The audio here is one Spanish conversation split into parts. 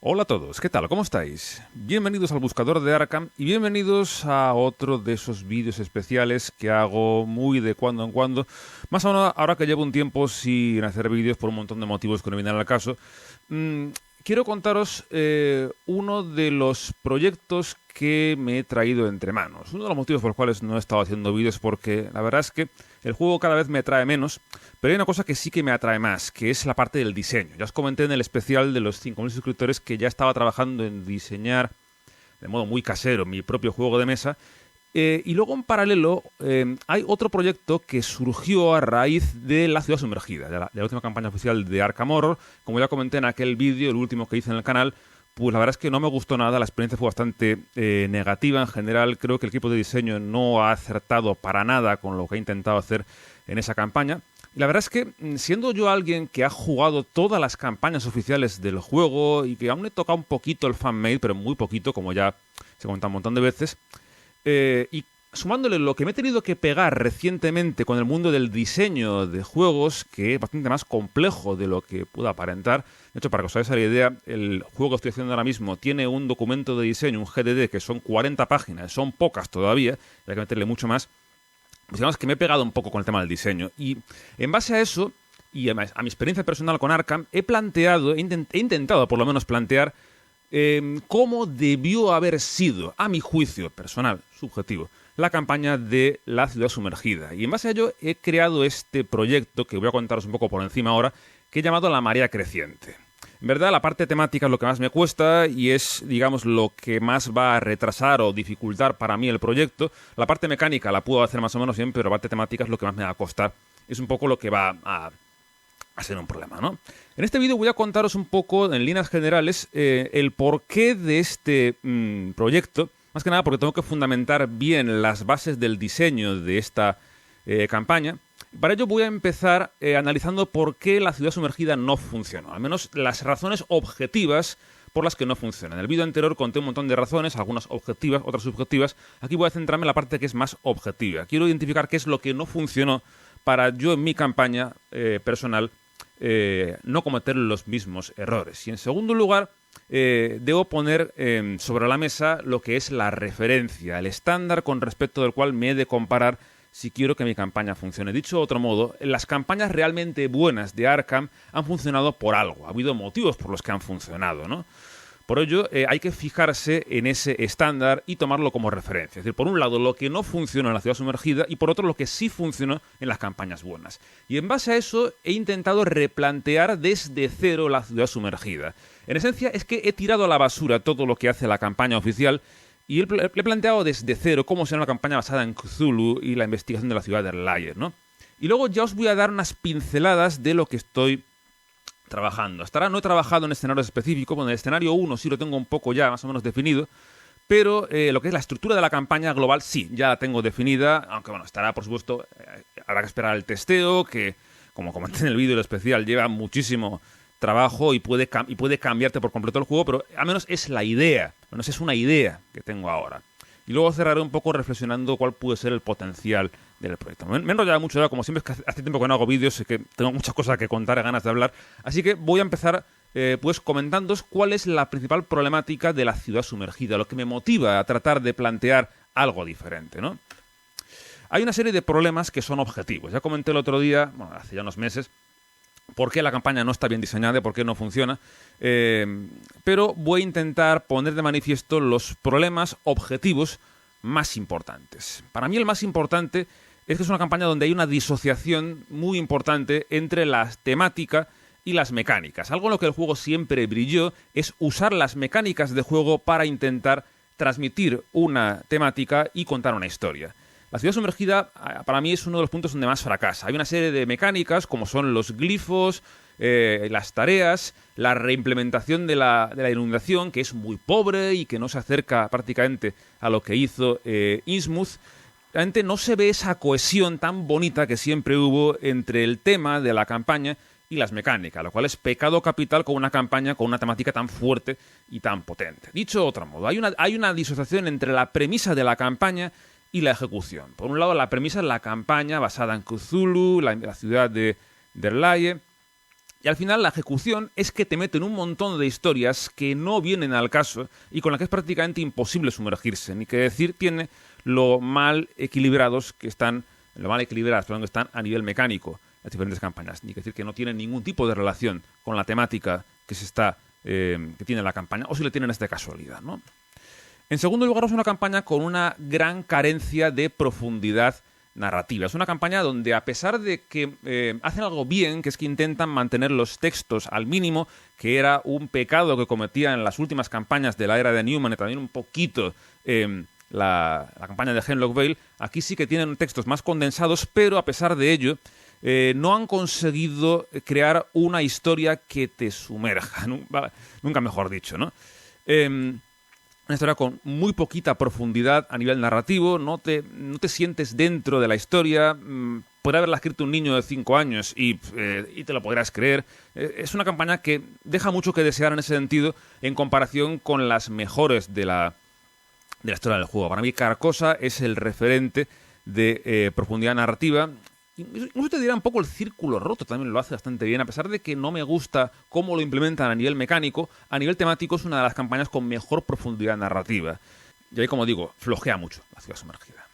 Hola a todos, ¿qué tal? ¿Cómo estáis? Bienvenidos al Buscador de Arkham y bienvenidos a otro de esos vídeos especiales que hago muy de cuando en cuando. Más ahora que llevo un tiempo sin hacer vídeos por un montón de motivos que no vienen al caso. Quiero contaros uno de los proyectos que me he traído entre manos. Uno de los motivos por los cuales no he estado haciendo vídeos porque la verdad es que el juego cada vez me atrae menos, pero hay una cosa que sí que me atrae más, que es la parte del diseño. Ya os comenté en el especial de los 5.000 suscriptores que ya estaba trabajando en diseñar de modo muy casero mi propio juego de mesa. Y luego en paralelo hay otro proyecto que surgió a raíz de La Ciudad Sumergida, de la última campaña oficial de Arkham Horror. Como ya comenté en aquel vídeo, el último que hice en el canal, pues la verdad es que no me gustó nada, la experiencia fue bastante negativa en general. Creo que el equipo de diseño no ha acertado para nada con lo que ha intentado hacer en esa campaña. Y la verdad es que, siendo yo alguien que ha jugado todas las campañas oficiales del juego y que aún he tocado un poquito el fan-made, pero muy poquito, como ya se comenta un montón de veces, y sumándole lo que me he tenido que pegar recientemente con el mundo del diseño de juegos, que es bastante más complejo de lo que pueda aparentar. De hecho, para que os hagáis la idea, el juego que estoy haciendo ahora mismo tiene un documento de diseño, un GDD, que son 40 páginas, son pocas todavía, hay que meterle mucho más. Pues digamos que me he pegado un poco con el tema del diseño. Y en base a eso, y a mi experiencia personal con Arkham, he intentado por lo menos plantear cómo debió haber sido, a mi juicio personal, subjetivo, la campaña de La Ciudad Sumergida. Y en base a ello he creado este proyecto, que voy a contaros un poco por encima ahora, que he llamado La Marea Creciente. En verdad, la parte temática es lo que más me cuesta y es, digamos, lo que más va a retrasar o dificultar para mí el proyecto. La parte mecánica la puedo hacer más o menos bien, pero la parte temática es lo que más me va a costar. Es un poco lo que va a ser un problema, ¿no? En este vídeo voy a contaros un poco, en líneas generales, el porqué de este proyecto. Más que nada porque tengo que fundamentar bien las bases del diseño de esta campaña. Para ello voy a empezar analizando por qué La Ciudad Sumergida no funcionó. Al menos las razones objetivas por las que no funciona. En el vídeo anterior conté un montón de razones, algunas objetivas, otras subjetivas. Aquí voy a centrarme en la parte que es más objetiva. Quiero identificar qué es lo que no funcionó para yo en mi campaña personal no cometer los mismos errores. Y en segundo lugar, debo poner sobre la mesa lo que es la referencia, el estándar con respecto del cual me he de comparar si quiero que mi campaña funcione. Dicho de otro modo, las campañas realmente buenas de Arkham han funcionado por algo. Ha habido motivos por los que han funcionado, ¿no? Por ello, hay que fijarse en ese estándar y tomarlo como referencia. Es decir, por un lado, lo que no funcionó en La Ciudad Sumergida y por otro, lo que sí funcionó en las campañas buenas. Y en base a eso, he intentado replantear desde cero La Ciudad Sumergida. En esencia, es que he tirado a la basura todo lo que hace la campaña oficial y le he planteado desde cero cómo será una campaña basada en Cthulhu y la investigación de la ciudad de Lair, ¿no? Y luego ya os voy a dar unas pinceladas de lo que estoy trabajando. Hasta ahora no he trabajado en escenarios específicos. Bueno, el escenario 1 sí lo tengo un poco ya más o menos definido, pero lo que es la estructura de la campaña global sí, ya la tengo definida, aunque bueno, estará por supuesto, habrá que esperar el testeo, que como comenté en el vídeo especial, lleva muchísimo trabajo y puede cambiarte por completo el juego, pero al menos es la idea, al menos es una idea que tengo ahora. Y luego cerraré un poco reflexionando cuál puede ser el potencial del proyecto. Me he enrollado mucho ya, como siempre, es que hace tiempo que no hago vídeos y que tengo muchas cosas que contar y ganas de hablar. Así que voy a empezar pues comentándoos cuál es la principal problemática de La Ciudad Sumergida, lo que me motiva a tratar de plantear algo diferente, ¿no? Hay una serie de problemas que son objetivos. Ya comenté el otro día, bueno, hace ya unos meses, por qué la campaña no está bien diseñada y por qué no funciona, pero voy a intentar poner de manifiesto los problemas objetivos más importantes. Para mí el más importante es que es una campaña donde hay una disociación muy importante entre la temática y las mecánicas. Algo en lo que el juego siempre brilló es usar las mecánicas de juego para intentar transmitir una temática y contar una historia. La Ciudad Sumergida para mí es uno de los puntos donde más fracasa. Hay una serie de mecánicas como son los glifos, las tareas, la reimplementación de la inundación, que es muy pobre y que no se acerca prácticamente a lo que hizo Innsmouth. Realmente no se ve esa cohesión tan bonita que siempre hubo entre el tema de la campaña y las mecánicas, lo cual es pecado capital con una campaña con una temática tan fuerte y tan potente. Dicho de otro modo, hay una disociación entre la premisa de la campaña y la ejecución. Por un lado, la premisa es la campaña basada en Cthulhu, la ciudad de Lair, Y al final la ejecución es que te meten un montón de historias que no vienen al caso y con las que es prácticamente imposible sumergirse. Ni que decir tiene lo mal equilibradas que están a nivel mecánico las diferentes campañas. Ni que decir que no tienen ningún tipo de relación con la temática que tiene la campaña, o si le tienen de casualidad, ¿no? En segundo lugar, es una campaña con una gran carencia de profundidad narrativa. Es una campaña donde, a pesar de que hacen algo bien, que es que intentan mantener los textos al mínimo, que era un pecado que cometía en las últimas campañas de la era de Newman y también un poquito la campaña de Hemlock Vale, aquí sí que tienen textos más condensados, pero a pesar de ello no han conseguido crear una historia que te sumerja, nunca mejor dicho, ¿no? Una historia con muy poquita profundidad a nivel narrativo, no te sientes dentro de la historia. Podría haberla escrito un niño de 5 años y te lo podrás creer. Es una campaña que deja mucho que desear en ese sentido en comparación con las mejores de la historia del juego. Para mí Carcosa es el referente de profundidad narrativa. Incluso te dirá un poco el Círculo Roto, también lo hace bastante bien, a pesar de que no me gusta cómo lo implementan a nivel mecánico. A nivel temático es una de las campañas con mejor profundidad narrativa. Y ahí, como digo, flojea mucho la Ciudad Sumergida.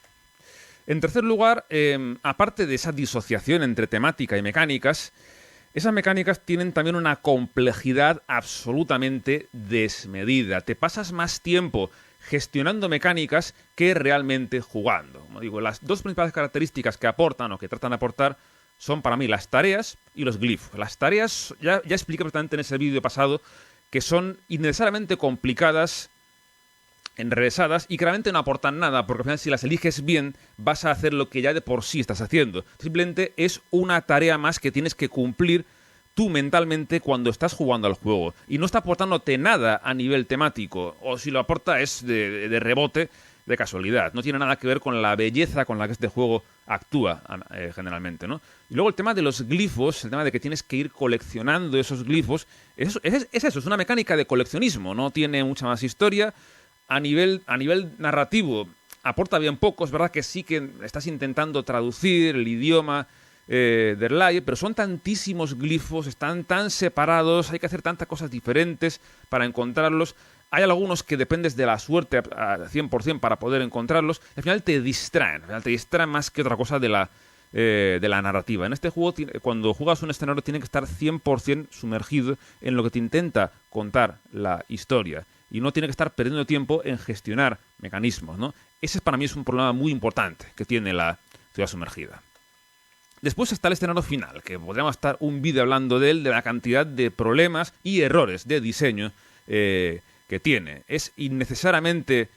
En tercer lugar, aparte de esa disociación entre temática y mecánicas, esas mecánicas tienen también una complejidad absolutamente desmedida. Te pasas más tiempo gestionando mecánicas que realmente jugando. Como digo, las dos principales características que aportan o que tratan de aportar son para mí las tareas y los glifos. Las tareas, ya expliqué perfectamente en ese vídeo pasado, que son innecesariamente complicadas, enrevesadas y que realmente no aportan nada, porque al final si las eliges bien vas a hacer lo que ya de por sí estás haciendo. Simplemente es una tarea más que tienes que cumplir tú mentalmente cuando estás jugando al juego, y no está aportándote nada a nivel temático, o si lo aporta es de rebote, de casualidad. No tiene nada que ver con la belleza con la que este juego actúa generalmente, ¿no? Y luego el tema de los glifos, el tema de que tienes que ir coleccionando esos glifos, es eso, es una mecánica de coleccionismo, no tiene mucha más historia. A nivel narrativo aporta bien poco, es verdad que sí que estás intentando traducir el idioma de Erlai, pero son tantísimos glifos, están tan separados, hay que hacer tantas cosas diferentes para encontrarlos. Hay algunos que dependes de la suerte al 100% para poder encontrarlos, y al final te distraen más que otra cosa de la narrativa. En este juego, cuando juegas un escenario, tiene que estar 100% sumergido en lo que te intenta contar la historia, y no tiene que estar perdiendo tiempo en gestionar mecanismos, ¿no? Ese para mí es un problema muy importante que tiene la Ciudad Sumergida. Después está el escenario final, que podríamos estar un vídeo hablando de él, de la cantidad de problemas y errores de diseño que tiene. Es innecesariamente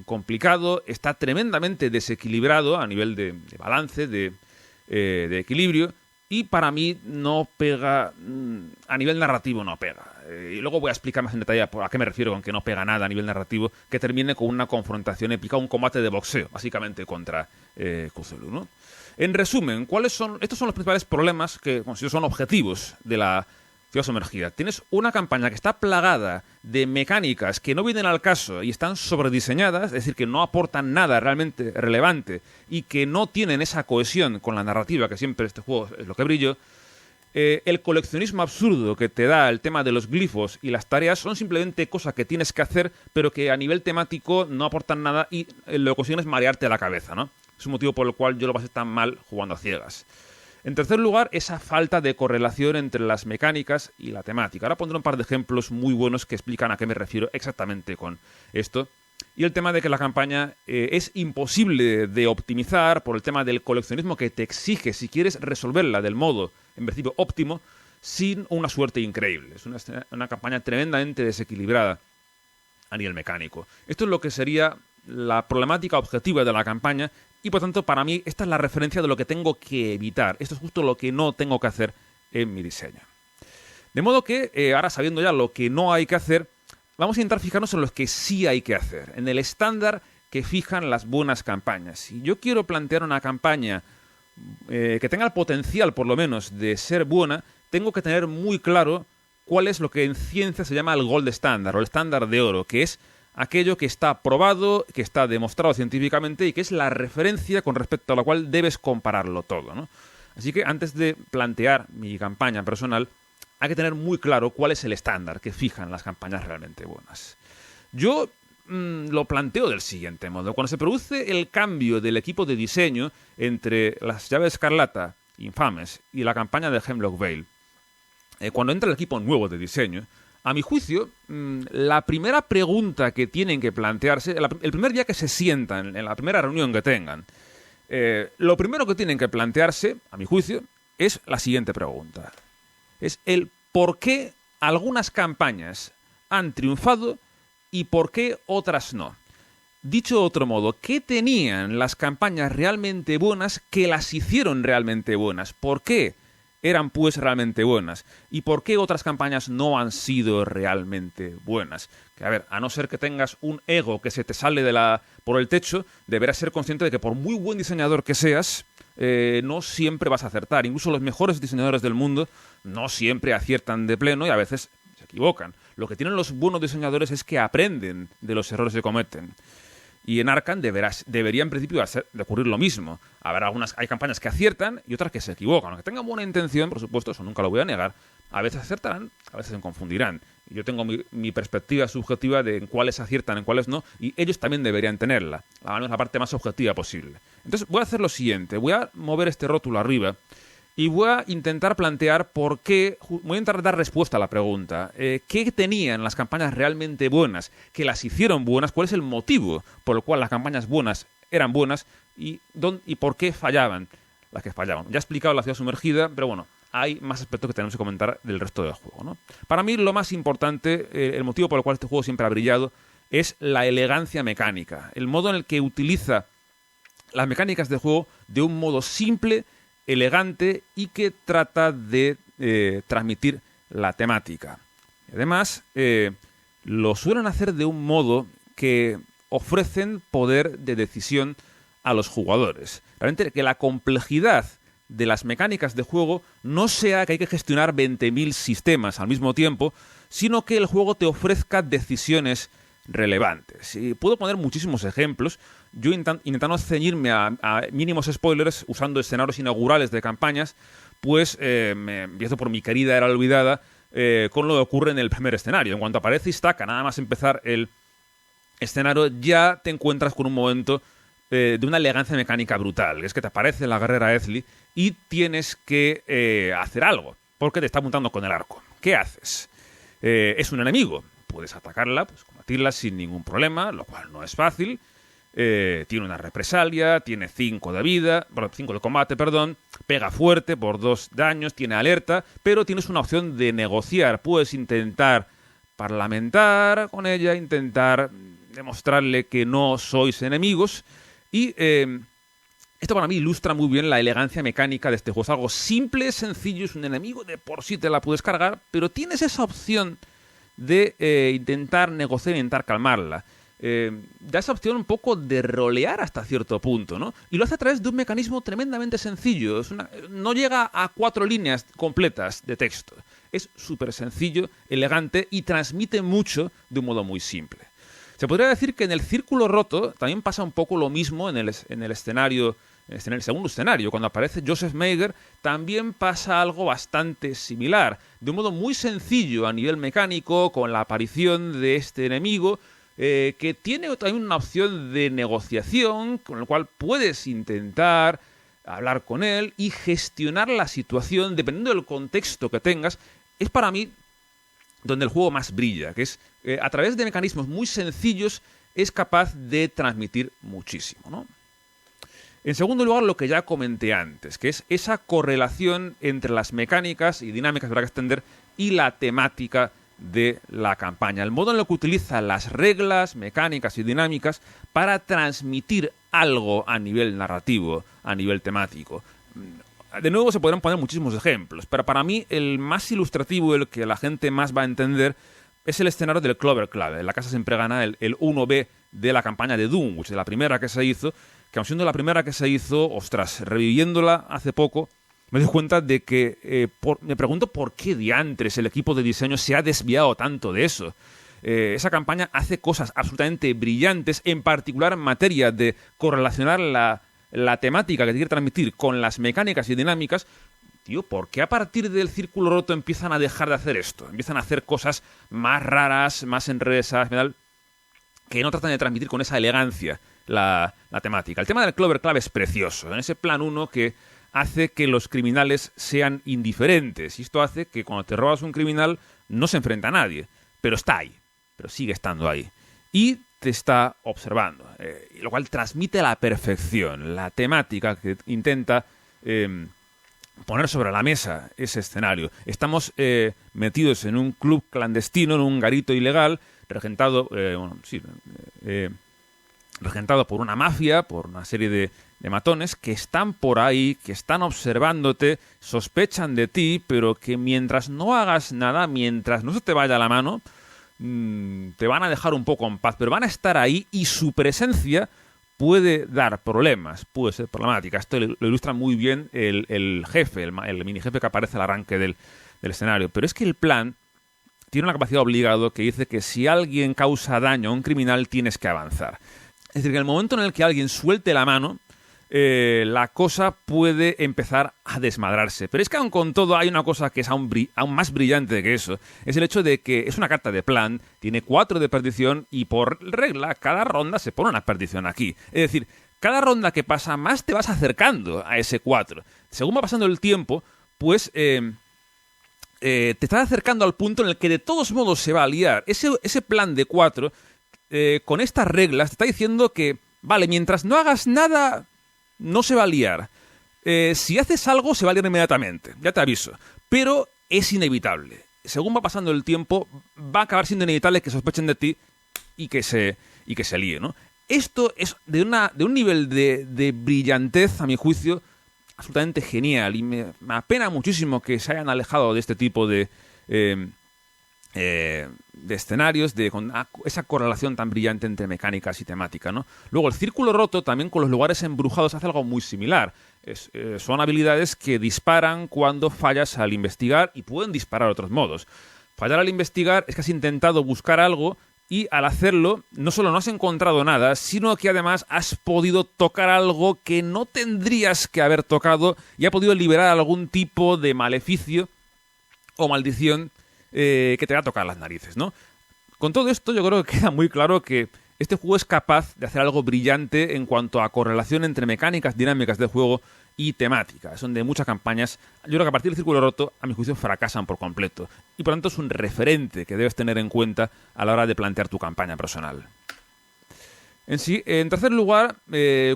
complicado, está tremendamente desequilibrado a nivel de balance, de equilibrio, y para mí no pega, a nivel narrativo no pega. Y luego voy a explicar más en detalle a qué me refiero con que no pega nada a nivel narrativo, que termine con una confrontación épica, un combate de boxeo, básicamente contra Cthulhu, ¿no? En resumen, estos son los principales problemas que considero son objetivos de la Ciudad Sumergida. Tienes una campaña que está plagada de mecánicas que no vienen al caso y están sobrediseñadas, es decir, que no aportan nada realmente relevante y que no tienen esa cohesión con la narrativa, que siempre este juego es lo que brilló. El coleccionismo absurdo que te da el tema de los glifos y las tareas son simplemente cosas que tienes que hacer, pero que a nivel temático no aportan nada, y lo que consiguen es marearte la cabeza, ¿no? Es un motivo por el cual yo lo pasé tan mal jugando a ciegas. En tercer lugar, esa falta de correlación entre las mecánicas y la temática. Ahora pondré un par de ejemplos muy buenos que explican a qué me refiero exactamente con esto. Y el tema de que la campaña es imposible de optimizar por el tema del coleccionismo que te exige si quieres resolverla del modo, en principio, óptimo, sin una suerte increíble. Es una campaña tremendamente desequilibrada a nivel mecánico. Esto es lo que sería la problemática objetiva de la campaña, y por tanto para mí esta es la referencia de lo que tengo que evitar. Esto es justo lo que no tengo que hacer en mi diseño. De modo que, ahora sabiendo ya lo que no hay que hacer, vamos a intentar fijarnos en lo que sí hay que hacer, en el estándar que fijan las buenas campañas. Si yo quiero plantear una campaña que tenga el potencial, por lo menos, de ser buena, tengo que tener muy claro cuál es lo que en ciencia se llama el gold standard, o el estándar de oro, que es aquello que está probado, que está demostrado científicamente y que es la referencia con respecto a la cual debes compararlo todo, ¿no? Así que antes de plantear mi campaña personal, hay que tener muy claro cuál es el estándar que fijan las campañas realmente buenas. Yo lo planteo del siguiente modo. Cuando se produce el cambio del equipo de diseño entre las llaves escarlata, Infames, y la campaña de Hemlock Vale, cuando entra el equipo nuevo de diseño, a mi juicio, la primera pregunta que tienen que plantearse, el primer día que se sientan, en la primera reunión que tengan, lo primero que tienen que plantearse, a mi juicio, es la siguiente pregunta. Es el por qué algunas campañas han triunfado y por qué otras no. Dicho de otro modo, ¿qué tenían las campañas realmente buenas que las hicieron realmente buenas? ¿Por qué eran pues realmente buenas? ¿Y por qué otras campañas no han sido realmente buenas? Que a ver, a no ser que tengas un ego que se te sale por el techo, deberás ser consciente de que por muy buen diseñador que seas, no siempre vas a acertar. Incluso los mejores diseñadores del mundo no siempre aciertan de pleno y a veces se equivocan. Lo que tienen los buenos diseñadores es que aprenden de los errores que cometen. Y en Arkham debería en principio de ocurrir lo mismo. Hay campañas que aciertan y otras que se equivocan. Aunque tengan buena intención, por supuesto, eso nunca lo voy a negar, a veces acertarán, a veces se confundirán. Y yo tengo mi perspectiva subjetiva de en cuáles aciertan, en cuáles no, y ellos también deberían tenerla, la parte más objetiva posible. Entonces voy a hacer lo siguiente, voy a mover este rótulo arriba y voy a intentar plantear voy a intentar dar respuesta a la pregunta. ¿Qué tenían las campañas realmente buenas que las hicieron buenas? ¿Cuál es el motivo por el cual las campañas buenas eran buenas y por qué fallaban las que fallaban? Ya he explicado la ciudad sumergida, pero bueno, hay más aspectos que tenemos que comentar del resto del juego, ¿no? Para mí lo más importante, el motivo por el cual este juego siempre ha brillado, es la elegancia mecánica. El modo en el que utiliza las mecánicas de juego de un modo simple, elegante y que trata de transmitir la temática. Además, lo suelen hacer de un modo que ofrecen poder de decisión a los jugadores. Realmente que la complejidad de las mecánicas de juego no sea que hay que gestionar 20.000 sistemas al mismo tiempo, sino que el juego te ofrezca decisiones relevantes. Y puedo poner muchísimos ejemplos, yo intentando ceñirme a mínimos spoilers, usando escenarios inaugurales de campañas, pues me empiezo por mi querida Era Olvidada, con lo que ocurre en el primer escenario. En cuanto aparece Istaka, nada más empezar el escenario, ya te encuentras con un momento de una elegancia mecánica brutal. Es que te aparece la guerrera Ezli y tienes que hacer algo, porque te está apuntando con el arco. ¿Qué haces? Es un enemigo. Puedes atacarla, pues combatirla sin ningún problema, lo cual no es fácil. Tiene una represalia, tiene 5 de vida, 5 de combate, perdón, pega fuerte por 2 daños, tiene alerta, pero tienes una opción de negociar. Puedes intentar parlamentar con ella, intentar demostrarle que no sois enemigos y esto para mí ilustra muy bien la elegancia mecánica de este juego. Es algo simple, sencillo, es un enemigo, de por sí te la puedes cargar, pero tienes esa opción de intentar negociar e intentar calmarla. Da esa opción un poco de rolear hasta cierto punto, ¿no? Y lo hace a través de un mecanismo tremendamente sencillo. No llega a 4 líneas completas de texto. Es súper sencillo, elegante y transmite mucho de un modo muy simple. Se podría decir que en el Círculo Roto también pasa un poco lo mismo en el escenario, en el segundo escenario. Cuando aparece Joseph Mager también pasa algo bastante similar. De un modo muy sencillo a nivel mecánico, con la aparición de este enemigo, que tiene también una opción de negociación, con el cual puedes intentar hablar con él y gestionar la situación dependiendo del contexto que tengas. Es para mí donde el juego más brilla, que es a través de mecanismos muy sencillos es capaz de transmitir muchísimo, ¿no? En segundo lugar, lo que ya comenté antes, que es esa correlación entre las mecánicas y dinámicas, habrá que extender, y la temática de la campaña. El modo en el que utiliza las reglas, mecánicas y dinámicas para transmitir algo a nivel narrativo, a nivel temático. De nuevo se podrán poner muchísimos ejemplos, pero para mí el más ilustrativo, el que la gente más va a entender, es el escenario del Clover Club. La casa siempre gana el 1B de la campaña de Dunwich, de la primera que se hizo, que aun siendo la primera que se hizo, ostras, reviviéndola hace poco, me doy cuenta de que me pregunto por qué diantres el equipo de diseño se ha desviado tanto de eso. Esa campaña hace cosas absolutamente brillantes, en particular en materia de correlacionar la la temática que te quiere transmitir con las mecánicas y dinámicas, tío, ¿por qué a partir del Círculo Roto empiezan a dejar de hacer esto? Empiezan a hacer cosas más raras, más enrevesas, que no tratan de transmitir con esa elegancia la temática. El tema del Clover Club es precioso. En ese plan 1 que hace que los criminales sean indiferentes. Y esto hace que cuando te robas un criminal no se enfrenta a nadie. Pero está ahí. Pero sigue estando ahí. Y te está observando. Lo cual transmite a la perfección la temática que intenta poner sobre la mesa ese escenario. Estamos metidos en un club clandestino, en un garito ilegal, regentado por una mafia, por una serie de matones que están por ahí, que están observándote, sospechan de ti, pero que mientras no hagas nada, mientras no se te vaya la mano, te van a dejar un poco en paz, pero van a estar ahí y su presencia puede dar problemas, puede ser problemática. Esto lo ilustra muy bien el jefe, el mini jefe que aparece al arranque del escenario. Pero es que el plan tiene una capacidad obligada que dice que si alguien causa daño a un criminal tienes que avanzar. Es decir, que en el momento en el que alguien suelte la mano, la cosa puede empezar a desmadrarse. Pero es que aun con todo hay una cosa que es aún más brillante que eso. Es el hecho de que es una carta de plan, tiene 4 de perdición y por regla cada ronda se pone una perdición aquí. Es decir, cada ronda que pasa más te vas acercando a ese 4. Según va pasando el tiempo, pues te estás acercando al punto en el que de todos modos se va a liar. Ese plan de 4, con estas reglas, te está diciendo que, vale, mientras no hagas nada, no se va a liar. Si haces algo, se va a liar inmediatamente. Ya te aviso. Pero es inevitable. Según va pasando el tiempo, va a acabar siendo inevitable que sospechen de ti y que se líe, ¿no? Esto es de un nivel de brillantez, a mi juicio, absolutamente genial. Y me apena muchísimo que se hayan alejado de este tipo de escenarios, con esa correlación tan brillante entre mecánicas y temática, ¿no? Luego, el Círculo Roto, también con los lugares embrujados, hace algo muy similar. Son habilidades que disparan cuando fallas al investigar y pueden disparar de otros modos. Fallar al investigar es que has intentado buscar algo y al hacerlo no solo no has encontrado nada, sino que además has podido tocar algo que no tendrías que haber tocado y ha podido liberar algún tipo de maleficio o maldición que te va a tocar las narices, ¿no? Con todo esto yo creo que queda muy claro que este juego es capaz de hacer algo brillante en cuanto a correlación entre mecánicas dinámicas del juego y temática. Son de muchas campañas. Yo creo que a partir del Círculo Roto, a mi juicio, fracasan por completo. Y por tanto es un referente que debes tener en cuenta a la hora de plantear tu campaña personal. En tercer lugar,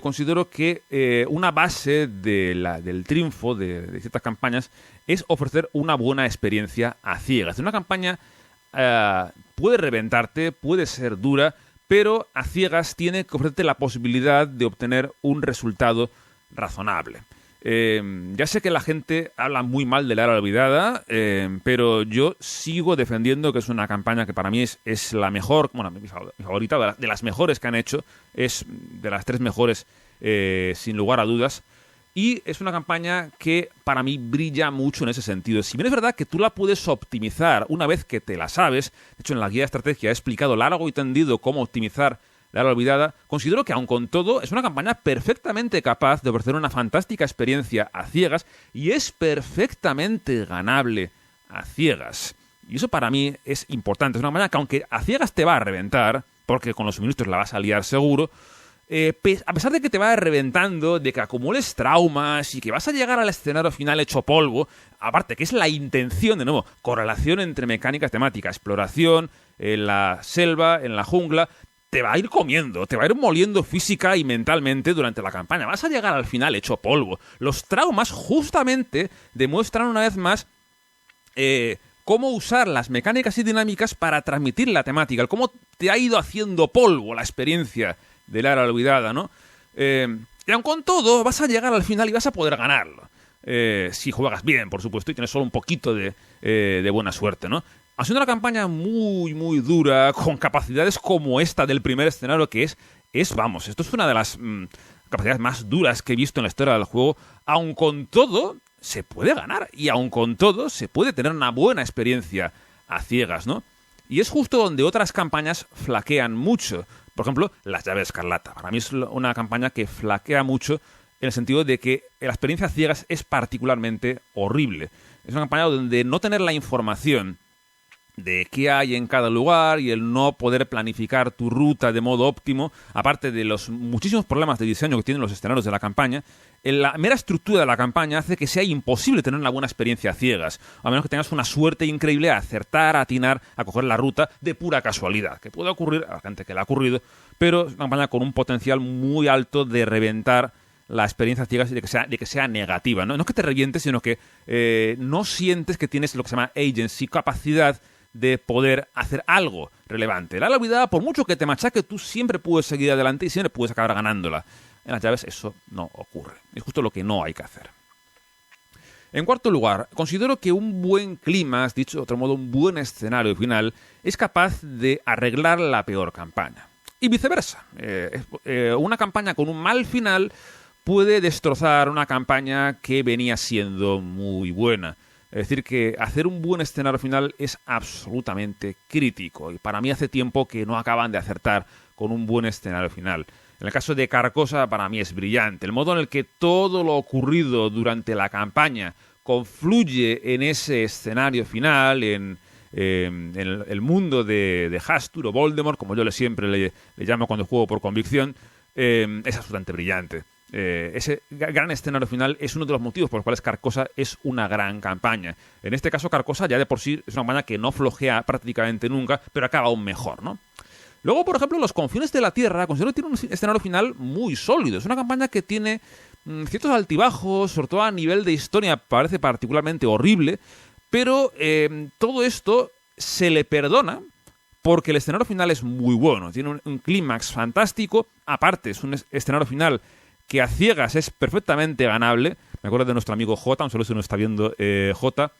considero que una base del triunfo de ciertas campañas es ofrecer una buena experiencia a ciegas. Una campaña puede reventarte, puede ser dura, pero a ciegas tiene que ofrecerte la posibilidad de obtener un resultado razonable. Ya sé que la gente habla muy mal de la Era Olvidada, pero yo sigo defendiendo que es una campaña que para mí es la mejor, bueno, mi favorita, de las mejores que han hecho, es de las 3 mejores sin lugar a dudas, y es una campaña que para mí brilla mucho en ese sentido. Si bien es verdad que tú la puedes optimizar una vez que te la sabes, de hecho en la guía de estrategia he explicado largo y tendido cómo optimizar la Era Olvidada, considero que aun con todo es una campaña perfectamente capaz de ofrecer una fantástica experiencia a ciegas y es perfectamente ganable a ciegas. Y eso para mí es importante. Es una campaña que aunque a ciegas te va a reventar, porque con los suministros la vas a liar seguro, a pesar de que te va reventando, de que acumules traumas y que vas a llegar al escenario final hecho polvo, aparte que es la intención, de nuevo, correlación entre mecánicas temáticas, exploración en la selva, en la jungla, te va a ir comiendo, te va a ir moliendo física y mentalmente durante la campaña. Vas a llegar al final hecho polvo. Los traumas justamente demuestran una vez más cómo usar las mecánicas y dinámicas para transmitir la temática, cómo te ha ido haciendo polvo la experiencia de la Era Olvidada, ¿no? Y aun con todo, vas a llegar al final y vas a poder ganarlo. Si juegas bien, por supuesto, y tienes solo un poquito de buena suerte, ¿no? Ha sido una campaña muy, muy dura, con capacidades como esta del primer escenario, que vamos, esto es una de las capacidades más duras que he visto en la historia del juego. Aun con todo, se puede ganar, y aun con todo, se puede tener una buena experiencia a ciegas, ¿no? Y es justo donde otras campañas flaquean mucho. Por ejemplo, las llaves escarlata. Para mí es una campaña que flaquea mucho en el sentido de que la experiencia a ciegas es particularmente horrible. Es una campaña donde no tener la información de qué hay en cada lugar y el no poder planificar tu ruta de modo óptimo, aparte de los muchísimos problemas de diseño que tienen los escenarios de la campaña, la mera estructura de la campaña hace que sea imposible tener una buena experiencia a ciegas, a menos que tengas una suerte increíble a acertar, a atinar, a coger la ruta de pura casualidad, que puede ocurrir a la gente que le ha ocurrido, pero es una campaña con un potencial muy alto de reventar la experiencia a ciegas y de que sea negativa, ¿no? No es que te revientes, sino que no sientes que tienes lo que se llama agency, capacidad de poder hacer algo relevante. La habilidad, por mucho que te machaque, tú siempre puedes seguir adelante y siempre puedes acabar ganándola. En las llaves eso no ocurre. Es justo lo que no hay que hacer. En cuarto lugar, considero que un buen clímax, dicho de otro modo, un buen escenario final, es capaz de arreglar la peor campaña. Y viceversa. Una campaña con un mal final puede destrozar una campaña que venía siendo muy buena. Es decir, que hacer un buen escenario final es absolutamente crítico. Y para mí hace tiempo que no acaban de acertar con un buen escenario final. En el caso de Carcosa, para mí es brillante. El modo en el que todo lo ocurrido durante la campaña confluye en ese escenario final, en el mundo de Hastur o Voldemort, como yo siempre le llamo cuando juego por convicción, es absolutamente brillante. Ese gran escenario final es uno de los motivos por los cuales Carcosa es una gran campaña. En este caso, Carcosa ya de por sí es una campaña que no flojea prácticamente nunca, pero acaba aún mejor, ¿no? Luego, por ejemplo, Los Confines de la Tierra considero que tiene un escenario final muy sólido. Es una campaña que tiene ciertos altibajos, sobre todo a nivel de historia parece particularmente horrible, pero todo esto se le perdona porque el escenario final es muy bueno. Tiene un clímax fantástico, aparte es un escenario final que a ciegas es perfectamente ganable. Me acuerdo de nuestro amigo Jota, un saludo si nos está viendo Jota.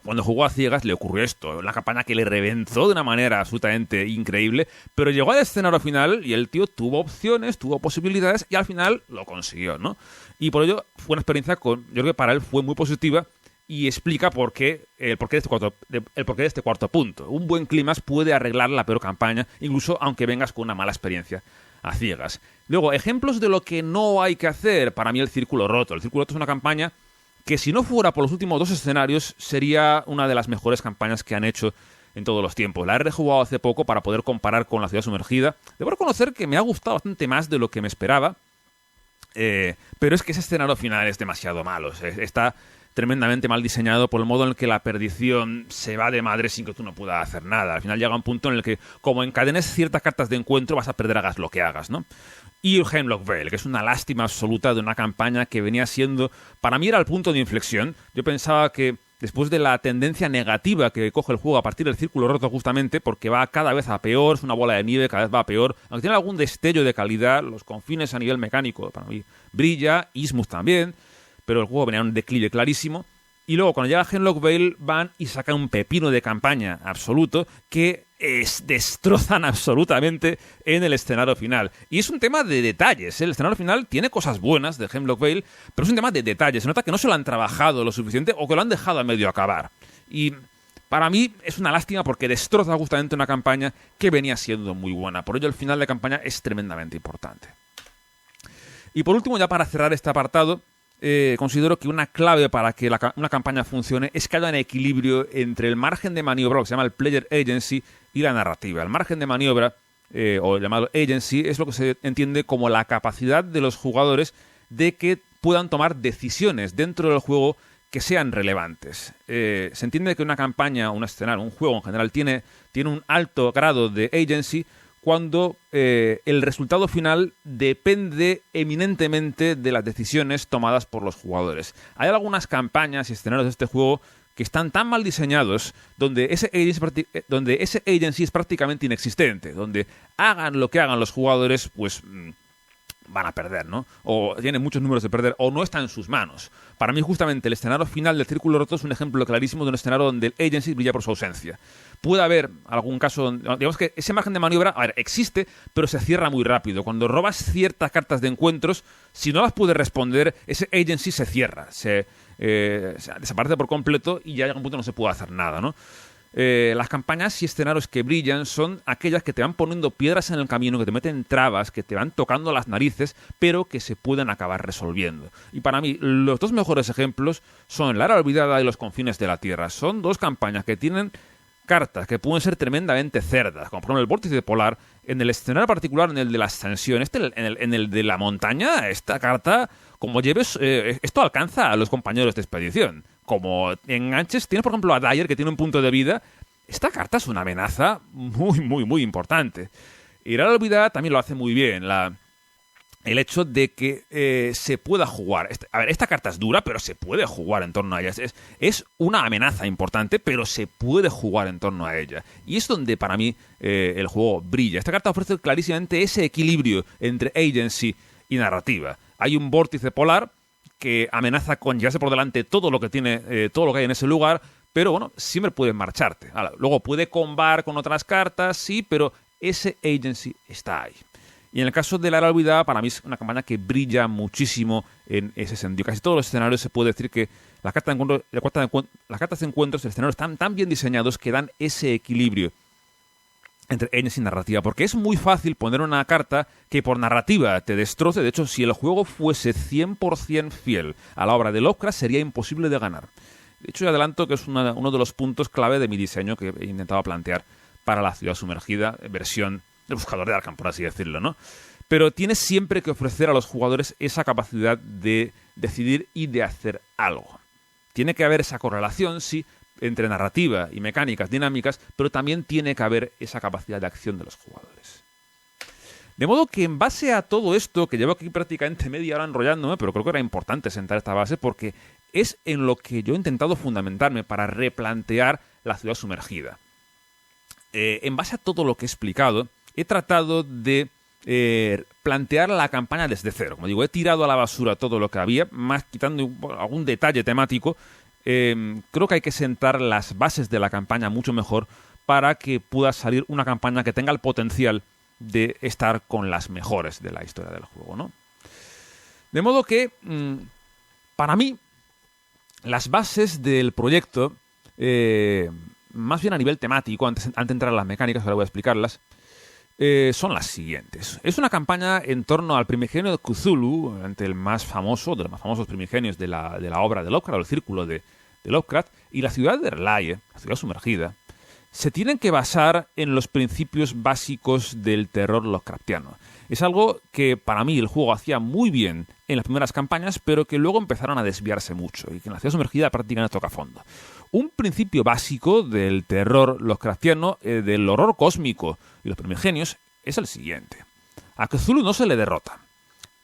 Cuando jugó a ciegas le ocurrió esto, una campaña que le reventó de una manera absolutamente increíble, pero llegó al escenario final y el tío tuvo opciones, tuvo posibilidades y al final lo consiguió, ¿no? Y por ello fue una experiencia yo creo que para él fue muy positiva y explica el porqué de este cuarto punto. Un buen clímax puede arreglar la peor campaña, incluso aunque vengas con una mala experiencia a ciegas. Luego, ejemplos de lo que no hay que hacer. Para mí, el Círculo Roto. El Círculo Roto es una campaña que, si no fuera por los últimos dos escenarios, sería una de las mejores campañas que han hecho en todos los tiempos. La he rejugado hace poco para poder comparar con La Ciudad Sumergida. Debo reconocer que me ha gustado bastante más de lo que me esperaba, pero es que ese escenario final es demasiado malo. Está tremendamente mal diseñado por el modo en el que la perdición se va de madre sin que tú no puedas hacer nada. Al final llega un punto en el que, como encadenes ciertas cartas de encuentro, vas a perder, hagas lo que hagas, ¿no? Y el Hemlock Vale, que es una lástima absoluta de una campaña que venía siendo... Para mí era el punto de inflexión. Yo pensaba que después de la tendencia negativa que coge el juego a partir del Círculo Roto, justamente, porque va cada vez a peor, es una bola de nieve, cada vez va a peor, aunque tiene algún destello de calidad, los confines a nivel mecánico, para mí brilla, Ismuth también, pero el juego venía en un declive clarísimo. Y luego, cuando llega Hemlock Vale, van y sacan un pepino de campaña absoluto que destrozan absolutamente en el escenario final. Y es un tema de detalles. El escenario final tiene cosas buenas de Hemlock Vale, pero es un tema de detalles. Se nota que no se lo han trabajado lo suficiente o que lo han dejado a medio acabar. Y para mí es una lástima porque destroza justamente una campaña que venía siendo muy buena. Por ello, el final de campaña es tremendamente importante. Y por último, ya para cerrar este apartado, considero que una clave para que una campaña funcione es que haya un equilibrio entre el margen de maniobra, lo que se llama el Player Agency, y la narrativa. El margen de maniobra, o el llamado Agency, es lo que se entiende como la capacidad de los jugadores de que puedan tomar decisiones dentro del juego que sean relevantes. Se entiende que una campaña, un escenario, un juego en general tiene un alto grado de Agency cuando el resultado final depende eminentemente de las decisiones tomadas por los jugadores. Hay algunas campañas y escenarios de este juego que están tan mal diseñados donde ese agency es prácticamente inexistente, donde hagan lo que hagan los jugadores, pues van a perder, ¿no? O tienen muchos números de perder, o no está en sus manos. Para mí, justamente, el escenario final del Círculo Roto es un ejemplo clarísimo de un escenario donde el agency brilla por su ausencia. Puede haber algún caso, digamos que ese margen de maniobra, a ver, existe, pero se cierra muy rápido. Cuando robas ciertas cartas de encuentros, si no las puedes responder, ese agency se cierra, desaparece por completo y ya llega un punto que no se puede hacer nada, ¿no? las campañas y escenarios que brillan son aquellas que te van poniendo piedras en el camino, que te meten trabas, que te van tocando las narices, pero que se pueden acabar resolviendo. Y para mí, los dos mejores ejemplos son La Era Olvidada y Los Confines de la Tierra. Son dos campañas que tienen cartas que pueden ser tremendamente cerdas, como por ejemplo el Vórtice Polar. En el escenario particular, en el de la ascensión, en el de la montaña, esta carta, como lleves, esto alcanza a los compañeros de expedición. Como enganches, tienes por ejemplo a Dyer, que tiene un punto de vida. Esta carta es una amenaza muy, muy, muy importante. Y La Olvidada también lo hace muy bien. El hecho de que se pueda jugar. A ver, esta carta es dura, pero se puede jugar en torno a ella. Es una amenaza importante, pero se puede jugar en torno a ella. Y es donde, para mí, el juego brilla. Esta carta ofrece clarísimamente ese equilibrio entre agency y narrativa. Hay un vórtice polar que amenaza con llevarse por delante todo lo que tiene, todo lo que hay en ese lugar, pero bueno, siempre puedes marcharte. Luego puede combar con otras cartas, sí, pero ese agency está ahí. Y en el caso de La Era Olvidada, para mí es una campaña que brilla muchísimo en ese sentido. Casi todos los escenarios se puede decir que las cartas de encuentros del escenario están tan bien diseñados que dan ese equilibrio entre agency y narrativa. Porque es muy fácil poner una carta que por narrativa te destroce. De hecho, si el juego fuese 100% fiel a la obra de Lovecraft, sería imposible de ganar. De hecho, ya adelanto que es uno de los puntos clave de mi diseño que he intentado plantear para la Ciudad Sumergida, versión del buscador de Arkham, por así decirlo, ¿no? Pero tienes siempre que ofrecer a los jugadores esa capacidad de decidir y de hacer algo. Tiene que haber esa correlación, sí, entre narrativa y mecánicas dinámicas, pero también tiene que haber esa capacidad de acción de los jugadores. De modo que en base a todo esto, que llevo aquí prácticamente media hora enrollándome, pero creo que era importante sentar esta base porque es en lo que yo he intentado fundamentarme para replantear la Ciudad Sumergida. En base a todo lo que he explicado, he tratado de plantear la campaña desde cero. Como digo, he tirado a la basura todo lo que había, más quitando algún detalle temático. Creo que hay que sentar las bases de la campaña mucho mejor para que pueda salir una campaña que tenga el potencial de estar con las mejores de la historia del juego, ¿no? De modo que, para mí, las bases del proyecto, más bien a nivel temático, antes de entrar a las mecánicas, ahora voy a explicarlas, son las siguientes. Es una campaña en torno al primigenio de Cthulhu, ante el más famoso, de los más famosos primigenios de la obra de Lovecraft, el círculo de Lovecraft, y la ciudad de Erlaye, la ciudad sumergida, se tienen que basar en los principios básicos del terror Lovecraftiano. Es algo que para mí el juego hacía muy bien en las primeras campañas, pero que luego empezaron a desviarse mucho y que en la ciudad sumergida prácticamente toca fondo. Un principio básico del terror Lovecraftiano, del horror cósmico y los primigenios, es el siguiente. A Cthulhu no se le derrota.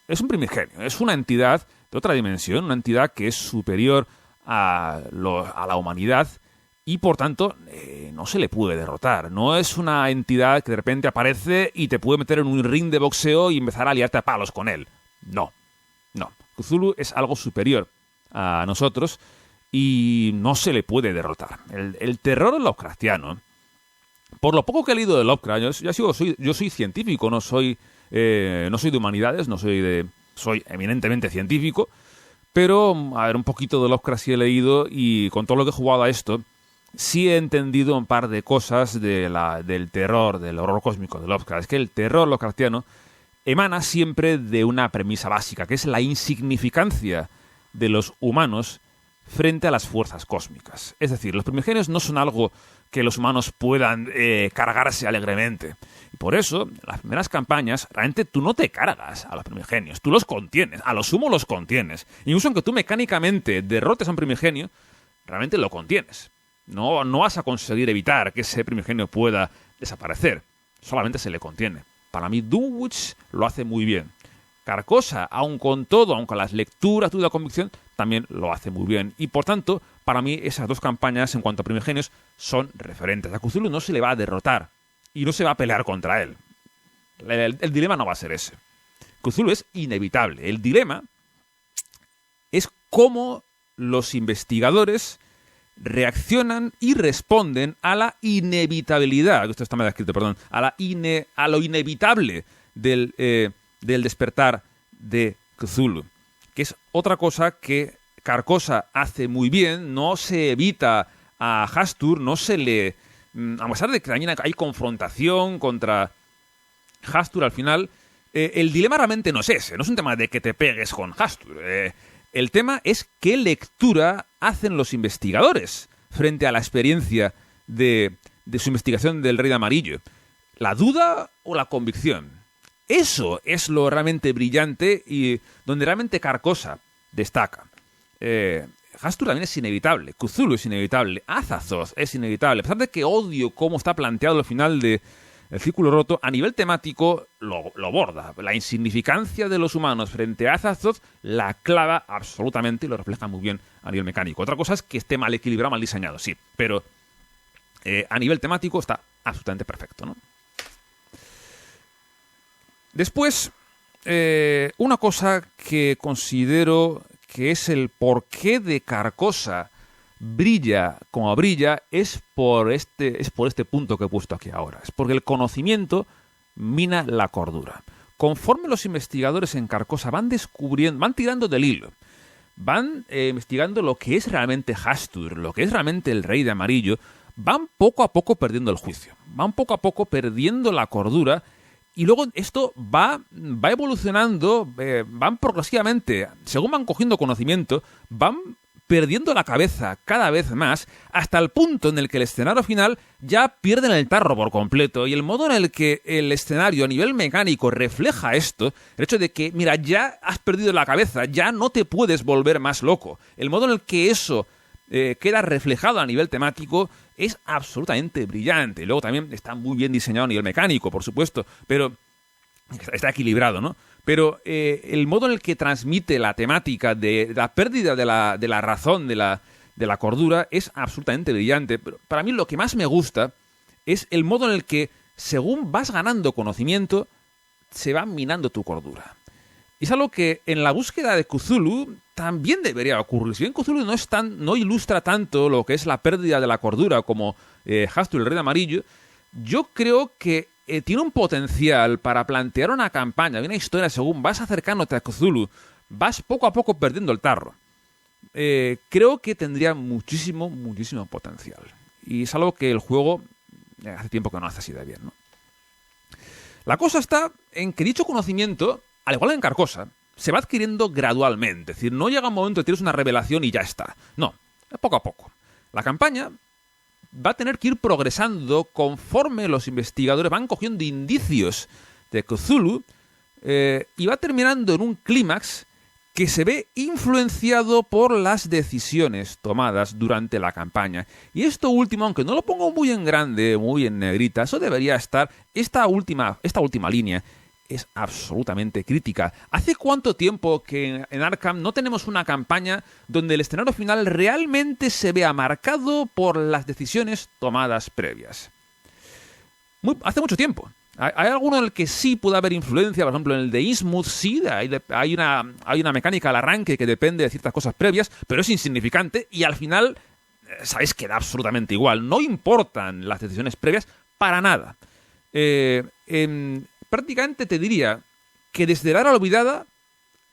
Es un primigenio, es una entidad de otra dimensión, una entidad que es superior a la humanidad y, por tanto, no se le puede derrotar. No es una entidad que de repente aparece y te puede meter en un ring de boxeo y empezar a liarte a palos con él. No. Cthulhu es algo superior a nosotros y no se le puede derrotar. El terror Lovecraftiano, por lo poco que he leído de Lovecraft, yo soy científico, no soy de humanidades, soy eminentemente científico, pero a ver, un poquito de Lovecraft sí he leído y con todo lo que he jugado a esto, sí he entendido un par de cosas del terror, del horror cósmico de Lovecraft. Es que el terror Lovecraftiano emana siempre de una premisa básica, que es la insignificancia de los humanos frente a las fuerzas cósmicas. Es decir, los primigenios no son algo que los humanos puedan cargarse alegremente. Y por eso, en las primeras campañas, realmente tú no te cargas a los primigenios, tú los contienes, a lo sumo los contienes. Incluso aunque tú mecánicamente derrotes a un primigenio, realmente lo contienes. No vas a conseguir evitar que ese primigenio pueda desaparecer, solamente se le contiene. Para mí, Dunwich lo hace muy bien. Carcosa, aun con todo, aun con las lecturas, duda, convicción, también lo hace muy bien. Y por tanto, para mí, esas dos campañas en cuanto a primigenios son referentes. A Cthulhu no se le va a derrotar y no se va a pelear contra él. El dilema no va a ser ese. Cthulhu es inevitable. El dilema es cómo los investigadores reaccionan y responden a la inevitabilidad, esto está mal escrito, perdón, a lo inevitable del despertar de Cthulhu, que es otra cosa que Carcosa hace muy bien. No se evita a Hastur no se le... A pesar de que también hay confrontación contra Hastur al final, el dilema realmente no es ese. No es un tema de que te pegues con Hastur. El tema es qué lectura hacen los investigadores frente a la experiencia de su investigación del Rey de Amarillo. ¿La duda o la convicción? Eso es lo realmente brillante y donde realmente Carcosa destaca. Hastur también es inevitable, Cthulhu es inevitable, Azathoth es inevitable. A pesar de que odio cómo está planteado el final de El Círculo Roto, a nivel temático lo borda. La insignificancia de los humanos frente a Azathoth la clava absolutamente y lo refleja muy bien a nivel mecánico. Otra cosa es que esté mal equilibrado, mal diseñado, sí, pero a nivel temático está absolutamente perfecto, ¿no? Después, una cosa que considero que es el porqué de Carcosa brilla como brilla es por este punto que he puesto aquí ahora. Es porque el conocimiento mina la cordura. Conforme los investigadores en Carcosa van tirando del hilo, van investigando lo que es realmente Hastur, lo que es realmente el Rey de Amarillo, van poco a poco perdiendo el juicio, van poco a poco perdiendo la cordura. Y luego esto va evolucionando, van progresivamente, según van cogiendo conocimiento, van perdiendo la cabeza cada vez más, hasta el punto en el que el escenario final ya pierden el tarro por completo. Y el modo en el que el escenario a nivel mecánico refleja esto, el hecho de que, mira, ya has perdido la cabeza, ya no te puedes volver más loco. El modo en el que eso queda reflejado a nivel temático es absolutamente brillante. Luego también está muy bien diseñado a nivel mecánico, por supuesto, pero está equilibrado, ¿no? Pero el modo en el que transmite la temática de la pérdida de la razón, de la cordura, es absolutamente brillante. Pero para mí lo que más me gusta es el modo en el que, según vas ganando conocimiento, se va minando tu cordura. Y es algo que en la búsqueda de Cthulhu también debería ocurrir. Si bien Cthulhu no ilustra tanto lo que es la pérdida de la cordura como Hastur, el Rey de Amarillo, yo creo que tiene un potencial para plantear una campaña, una historia, según vas acercándote a Cthulhu, vas poco a poco perdiendo el tarro. Creo que tendría muchísimo potencial. Y es algo que el juego hace tiempo que no hace así de bien, ¿no? La cosa está en que dicho conocimiento, al igual que en Carcosa, se va adquiriendo gradualmente. Es decir, no llega un momento que tienes una revelación y ya está. No, poco a poco. La campaña va a tener que ir progresando conforme los investigadores van cogiendo indicios de Cthulhu y va terminando en un clímax que se ve influenciado por las decisiones tomadas durante la campaña. Y esto último, aunque no lo pongo muy en grande, muy en negrita, eso debería estar, esta última línea es absolutamente crítica. ¿Hace cuánto tiempo que en Arkham no tenemos una campaña donde el escenario final realmente se vea marcado por las decisiones tomadas previas? Hace mucho tiempo. Hay alguno en el que sí puede haber influencia, por ejemplo en el de Innsmouth sí, hay una mecánica al arranque que depende de ciertas cosas previas, pero es insignificante y al final, sabéis que da absolutamente igual. No importan las decisiones previas para nada. Prácticamente te diría que desde la Era Olvidada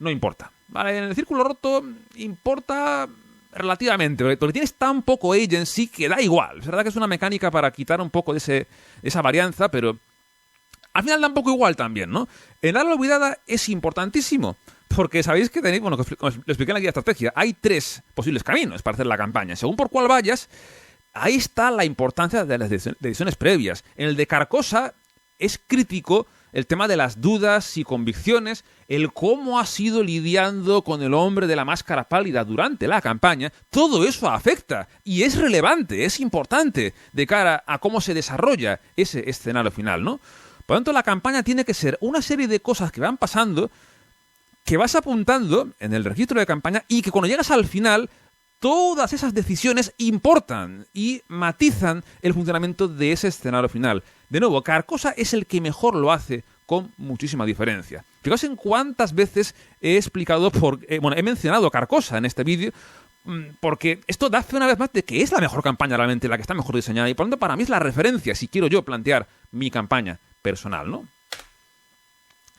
no importa. ¿Vale? En el Círculo Roto importa relativamente, porque tienes tan poco agency que da igual. Es verdad que es una mecánica para quitar un poco de esa varianza, pero al final da un poco igual también, ¿no? En la Era Olvidada es importantísimo, porque sabéis que tenéis, bueno, que lo expliqué en la guía de estrategia, hay 3 posibles caminos para hacer la campaña. Según por cuál vayas, ahí está la importancia de las decisiones previas. En el de Carcosa es crítico el tema de las dudas y convicciones, el cómo has ido lidiando con el hombre de la máscara pálida durante la campaña, todo eso afecta y es relevante, es importante de cara a cómo se desarrolla ese escenario final, ¿no? Por lo tanto, la campaña tiene que ser una serie de cosas que van pasando, que vas apuntando en el registro de campaña y que cuando llegas al final, todas esas decisiones importan y matizan el funcionamiento de ese escenario final. De nuevo, Carcosa es el que mejor lo hace con muchísima diferencia. Fijaos en cuántas veces he explicado he mencionado Carcosa en este vídeo, porque esto da fe una vez más de que es la mejor campaña realmente, la que está mejor diseñada, y por lo tanto para mí es la referencia si quiero yo plantear mi campaña personal, ¿no?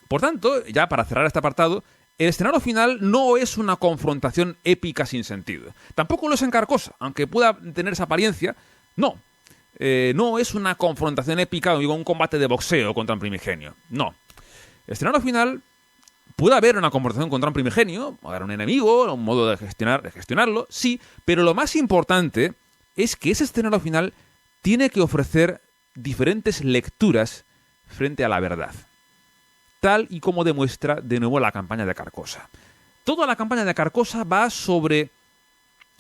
Por tanto, ya para cerrar este apartado, el escenario final no es una confrontación épica sin sentido. Tampoco lo es en Carcosa, aunque pueda tener esa apariencia. No. No es una confrontación épica, digo, un combate de boxeo contra un primigenio. No. El escenario final puede haber una confrontación contra un primigenio, haber un enemigo, un modo de gestionarlo, sí, pero lo más importante es que ese escenario final tiene que ofrecer diferentes lecturas frente a la verdad, tal y como demuestra de nuevo la campaña de Carcosa. Toda la campaña de Carcosa va sobre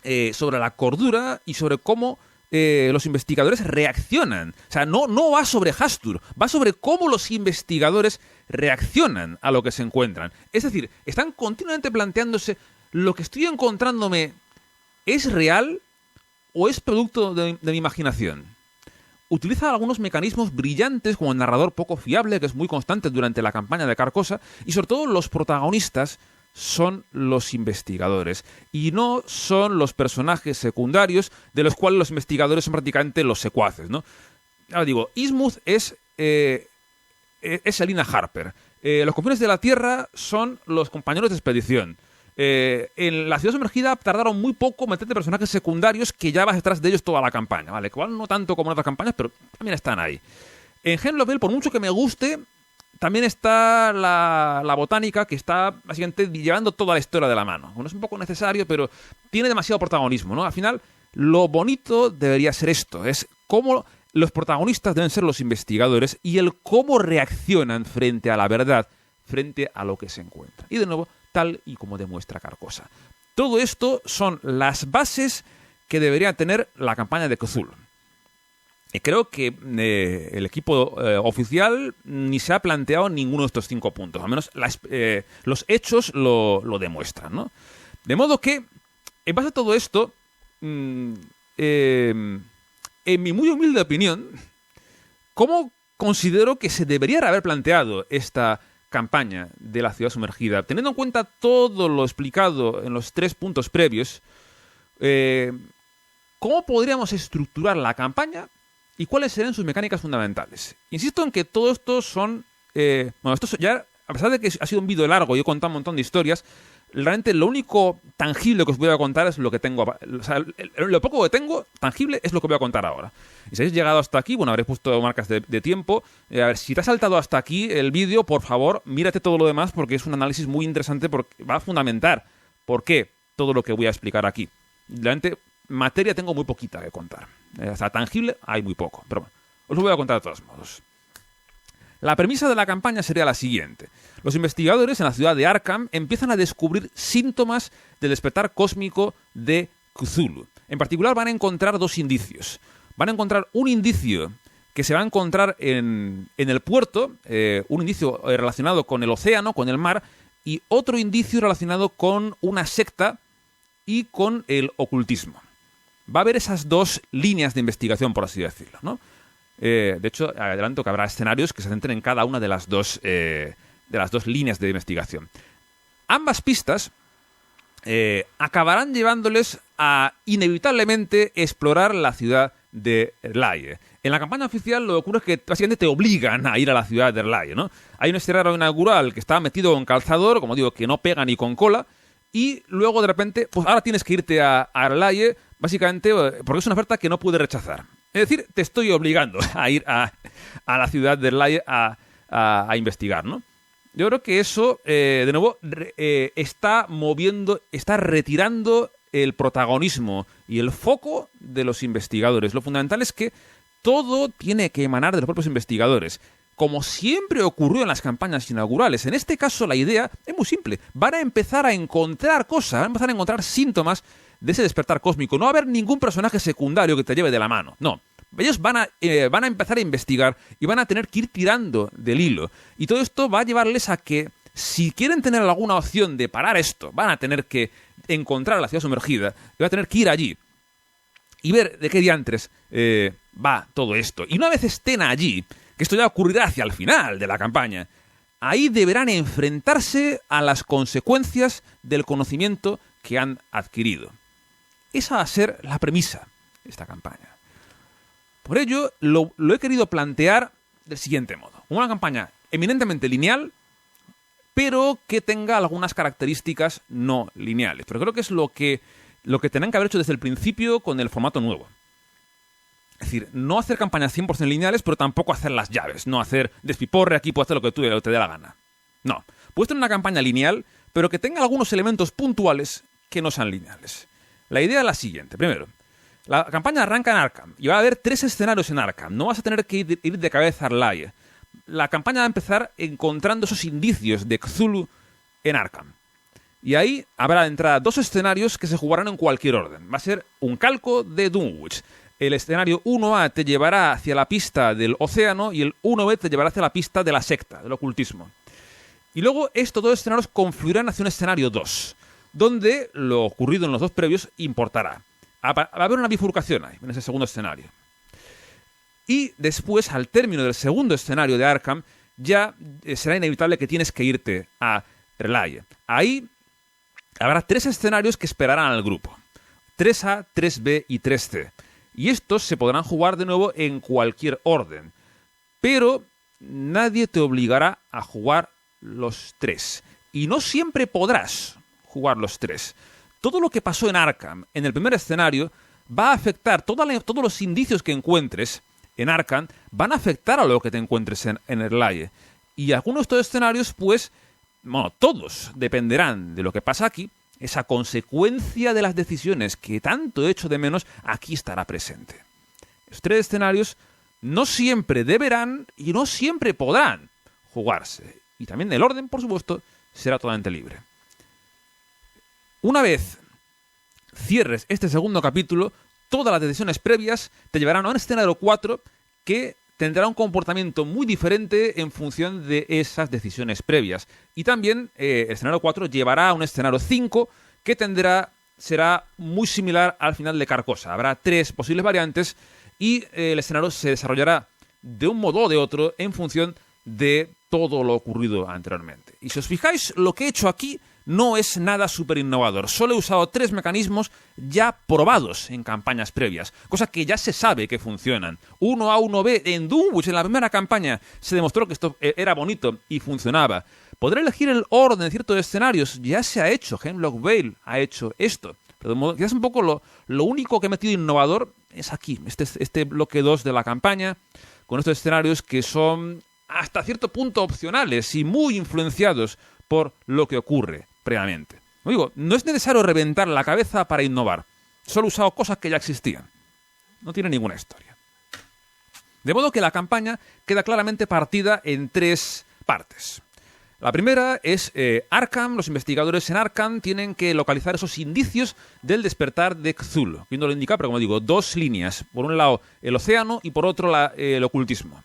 la cordura y sobre cómo los investigadores reaccionan. O sea, no va sobre Hastur, va sobre cómo los investigadores reaccionan a lo que se encuentran. Es decir, están continuamente planteándose, ¿lo que estoy encontrándome es real o es producto de mi imaginación? Utiliza algunos mecanismos brillantes como el narrador poco fiable, que es muy constante durante la campaña de Carcosa, y sobre todo los protagonistas son los investigadores y no son los personajes secundarios de los cuales los investigadores son prácticamente los secuaces, ¿no? Ahora digo, Innsmouth es Selina Harper. Los confines de la Tierra son los compañeros de expedición. En la ciudad sumergida tardaron muy poco en meterte personajes secundarios que ya vas detrás de ellos toda la campaña, ¿vale? Igual no tanto como en otras campañas, pero también están ahí. En Henlovel, por mucho que me guste, también está la botánica, que está básicamente llevando toda la historia de la mano. Bueno, es un poco necesario, pero tiene demasiado protagonismo, ¿no? Al final, lo bonito debería ser esto, es cómo los protagonistas deben ser los investigadores y el cómo reaccionan frente a la verdad, frente a lo que se encuentra. Y de nuevo, tal y como demuestra Carcosa. Todo esto son las bases que debería tener la campaña de Cthulhu. Y creo que el equipo oficial ni se ha planteado ninguno de estos 5 puntos. Al menos los hechos lo demuestran, ¿no? De modo que, en base a todo esto, en mi muy humilde opinión, ¿cómo considero que se debería haber planteado esta campaña de la ciudad sumergida? Teniendo en cuenta todo lo explicado en los 3 puntos previos, ¿cómo podríamos estructurar la campaña y cuáles serían sus mecánicas fundamentales? Insisto en que todo esto son... esto ya, a pesar de que ha sido un vídeo largo y he contado un montón de historias, realmente lo único tangible que os voy a contar es lo que tengo. O sea, lo poco que tengo tangible es lo que voy a contar ahora. Y si habéis llegado hasta aquí, bueno, habréis puesto marcas de tiempo. A ver, si te has saltado hasta aquí el vídeo, por favor, mírate todo lo demás porque es un análisis muy interesante porque va a fundamentar por qué todo lo que voy a explicar aquí. Realmente, materia tengo muy poquita que contar. O sea, tangible hay muy poco. Pero bueno, os lo voy a contar de todos modos. La premisa de la campaña sería la siguiente. Los investigadores en la ciudad de Arkham empiezan a descubrir síntomas del despertar cósmico de Cthulhu. En particular van a encontrar 2 indicios. Van a encontrar un indicio que se va a encontrar en el puerto, un indicio relacionado con el océano, con el mar, y otro indicio relacionado con una secta y con el ocultismo. Va a haber esas 2 líneas de investigación, por así decirlo, ¿no? De hecho, adelanto que habrá escenarios que se centren en cada una de las dos líneas de investigación. Ambas pistas acabarán llevándoles a, inevitablemente, explorar la ciudad de Erlaye. En la campaña oficial lo que ocurre es que básicamente te obligan a ir a la ciudad de Erlaye, ¿no? Hay un escenario inaugural que está metido en calzador, como digo, que no pega ni con cola, y luego de repente, pues ahora tienes que irte a Erlaye, básicamente porque es una oferta que no puedes rechazar. Es decir, te estoy obligando a ir a la ciudad de Erlaye a investigar, ¿no? Yo creo que eso, de nuevo, está retirando el protagonismo y el foco de los investigadores. Lo fundamental es que todo tiene que emanar de los propios investigadores. Como siempre ocurrió en las campañas inaugurales, en este caso la idea es muy simple. Van a empezar a encontrar cosas, van a empezar a encontrar síntomas de ese despertar cósmico. No va a haber ningún personaje secundario que te lleve de la mano, no. Ellos van a empezar a investigar y van a tener que ir tirando del hilo. Y todo esto va a llevarles a que, si quieren tener alguna opción de parar esto, van a tener que encontrar a la ciudad sumergida y van a tener que ir allí y ver de qué diantres va todo esto. Y una vez estén allí, que esto ya ocurrirá hacia el final de la campaña, ahí deberán enfrentarse a las consecuencias del conocimiento que han adquirido. Esa va a ser la premisa de esta campaña. Por ello, lo he querido plantear del siguiente modo. Una campaña eminentemente lineal, pero que tenga algunas características no lineales. Pero creo que es lo que tenían que haber hecho desde el principio con el formato nuevo. Es decir, no hacer campañas 100% lineales, pero tampoco hacer las llaves. No hacer despiporre, aquí puedes hacer lo que te dé la gana. No. Puedes tener una campaña lineal, pero que tenga algunos elementos puntuales que no sean lineales. La idea es la siguiente. Primero, la campaña arranca en Arkham y va a haber 3 escenarios en Arkham. No vas a tener que ir de cabeza a Arlaye. La campaña va a empezar encontrando esos indicios de Cthulhu en Arkham. Y ahí habrá de entrada 2 escenarios que se jugarán en cualquier orden. Va a ser un calco de Dunwich. El escenario 1A te llevará hacia la pista del océano y el 1B te llevará hacia la pista de la secta, del ocultismo. Y luego estos 2 escenarios confluirán hacia un escenario 2, donde lo ocurrido en los 2 previos importará. Va a haber una bifurcación ahí, en ese segundo escenario. Y después, al término del segundo escenario de Arkham, ya será inevitable que tienes que irte a Arlaye. Ahí habrá 3 escenarios que esperarán al grupo. 3A, 3B y 3C. Y estos se podrán jugar de nuevo en cualquier orden. Pero nadie te obligará a jugar los 3. Y no siempre podrás jugar los 3. Todo lo que pasó en Arkham, en el primer escenario, va a afectar, todos los indicios que encuentres en Arkham van a afectar a lo que te encuentres en Arlaye. Y algunos de estos escenarios, pues, bueno, todos dependerán de lo que pasa aquí. Esa consecuencia de las decisiones que tanto he hecho de menos, aquí estará presente. Los 3 escenarios no siempre deberán y no siempre podrán jugarse. Y también el orden, por supuesto, será totalmente libre. Una vez cierres este segundo capítulo, todas las decisiones previas te llevarán a un escenario 4 que tendrá un comportamiento muy diferente en función de esas decisiones previas. Y también el escenario 4 llevará a un escenario 5 que será muy similar al final de Carcosa. Habrá 3 posibles variantes y el escenario se desarrollará de un modo o de otro en función de todo lo ocurrido anteriormente. Y si os fijáis, lo que he hecho aquí no es nada súper innovador. Solo he usado 3 mecanismos ya probados en campañas previas, cosas que ya se sabe que funcionan. 1A, 1B, en Dunwich, en la primera campaña, se demostró que esto era bonito y funcionaba. Podré elegir el orden de ciertos escenarios, ya se ha hecho. Hemlock Vale ha hecho esto. Pero de modo, quizás un poco lo único que he metido innovador es aquí, este bloque 2 de la campaña, con estos escenarios que son hasta cierto punto opcionales y muy influenciados por lo que ocurre previamente. Como digo, no es necesario reventar la cabeza para innovar. Solo he usado cosas que ya existían. No tiene ninguna historia. De modo que la campaña queda claramente partida en 3 partes. La primera es Arkham. Los investigadores en Arkham tienen que localizar esos indicios del despertar de Cthulhu. Yo no lo indica, pero como digo, 2 líneas. Por un lado el océano y por otro el ocultismo.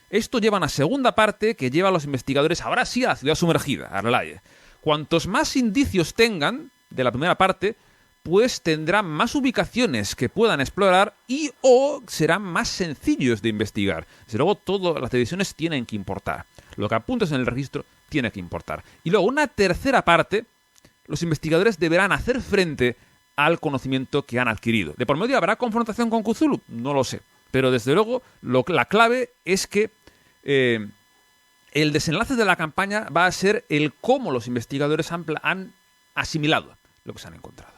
Esto lleva a una segunda parte que lleva a los investigadores ahora sí a la ciudad sumergida, a Arlaye. Cuantos más indicios tengan de la primera parte, pues tendrán más ubicaciones que puedan explorar y o serán más sencillos de investigar. Desde luego, todas las decisiones tienen que importar. Lo que apuntes en el registro tiene que importar. Y luego, una tercera parte, los investigadores deberán hacer frente al conocimiento que han adquirido. ¿De por medio habrá confrontación con Cthulhu? No lo sé. Pero desde luego, la clave es que el desenlace de la campaña va a ser el cómo los investigadores han asimilado lo que se han encontrado.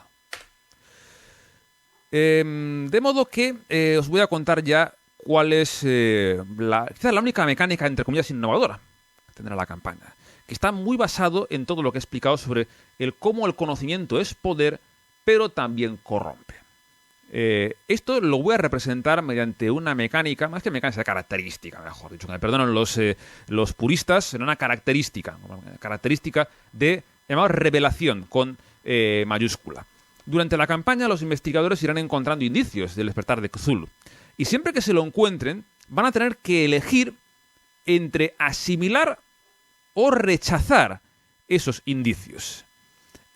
De modo que os voy a contar ya cuál es quizás la única mecánica, entre comillas, innovadora que tendrá la campaña, que está muy basado en todo lo que he explicado sobre el cómo el conocimiento es poder, pero también corrompe. Esto lo voy a representar mediante una mecánica, más que mecánica, característica, mejor dicho, que me perdonan los puristas, será una característica de, llamado revelación, con mayúscula. Durante la campaña, los investigadores irán encontrando indicios del despertar de Cthulhu. Y siempre que se lo encuentren, van a tener que elegir entre asimilar o rechazar esos indicios.